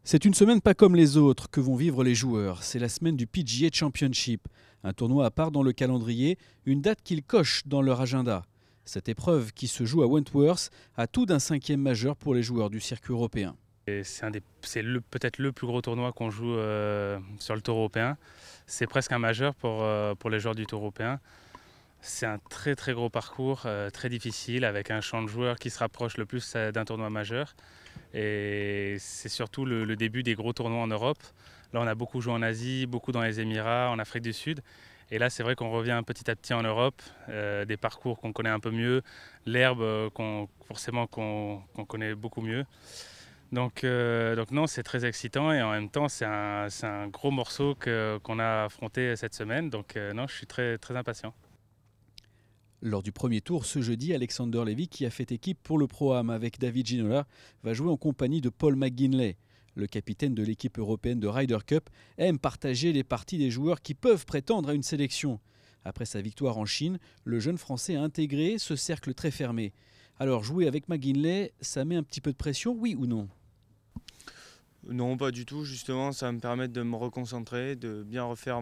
C'est une semaine pas comme les autres que vont vivre les joueurs. C'est la semaine du PGA Championship, un tournoi à part dans le calendrier, une date qu'ils cochent dans leur agenda. Cette épreuve qui se joue à Wentworth a tout d'un cinquième majeur pour les joueurs du circuit européen. Peut-être le plus gros tournoi qu'on joue sur le Tour européen. C'est presque un majeur pour les joueurs du Tour européen. C'est un très très gros parcours, très difficile, avec un champ de joueurs qui se rapproche le plus d'un tournoi majeur. Et c'est surtout le début des gros tournois en Europe. Là, on a beaucoup joué en Asie, beaucoup dans les Émirats, en Afrique du Sud. Et là, c'est vrai qu'on revient petit à petit en Europe, des parcours qu'on connaît un peu mieux, l'herbe qu'on connaît beaucoup mieux. Donc non, c'est très excitant et en même temps, c'est un gros morceau qu'on a affronté cette semaine. Donc non, je suis très, très impatient. Lors du premier tour ce jeudi, Alexander Levy, qui a fait équipe pour le Pro-Am avec David Ginola, va jouer en compagnie de Paul McGinley. Le capitaine de l'équipe européenne de Ryder Cup aime partager les parties des joueurs qui peuvent prétendre à une sélection. Après sa victoire en Chine, le jeune Français a intégré ce cercle très fermé. Alors jouer avec McGinley, ça met un petit peu de pression, oui ou non ? Non, pas du tout. Justement, ça va me permettre de me reconcentrer, de bien refaire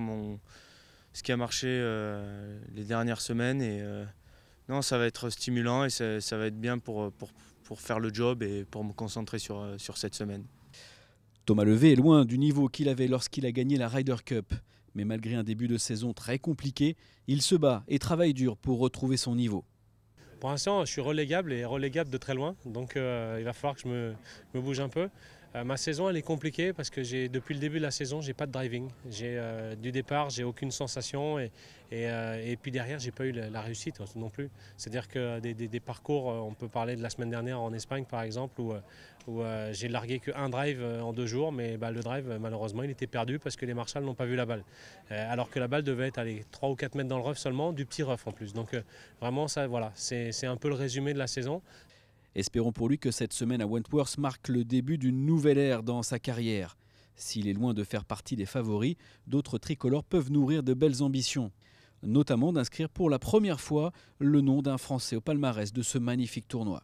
ce qui a marché les dernières semaines. Non, ça va être stimulant et ça va être bien pour faire le job et pour me concentrer sur cette semaine. Thomas Levé est loin du niveau qu'il avait lorsqu'il a gagné la Ryder Cup. Mais malgré un début de saison très compliqué, il se bat et travaille dur pour retrouver son niveau. Pour l'instant, je suis relégable et relégable de très loin, donc il va falloir que je me bouge un peu. Ma saison, elle est compliquée parce que depuis le début de la saison, j'ai pas de driving. Du départ, j'ai aucune sensation et puis derrière, j'ai pas eu la réussite non plus. C'est-à-dire que des parcours, on peut parler de la semaine dernière en Espagne par exemple, où j'ai largué qu'un drive en 2 jours, mais le drive, malheureusement, il était perdu parce que les marshals n'ont pas vu la balle. Alors que la balle devait être 3 ou 4 mètres dans le rough seulement, du petit rough en plus. Donc vraiment, ça, voilà, c'est un peu le résumé de la saison. Espérons pour lui que cette semaine à Wentworth marque le début d'une nouvelle ère dans sa carrière. S'il est loin de faire partie des favoris, d'autres tricolores peuvent nourrir de belles ambitions, notamment d'inscrire pour la première fois le nom d'un Français au palmarès de ce magnifique tournoi.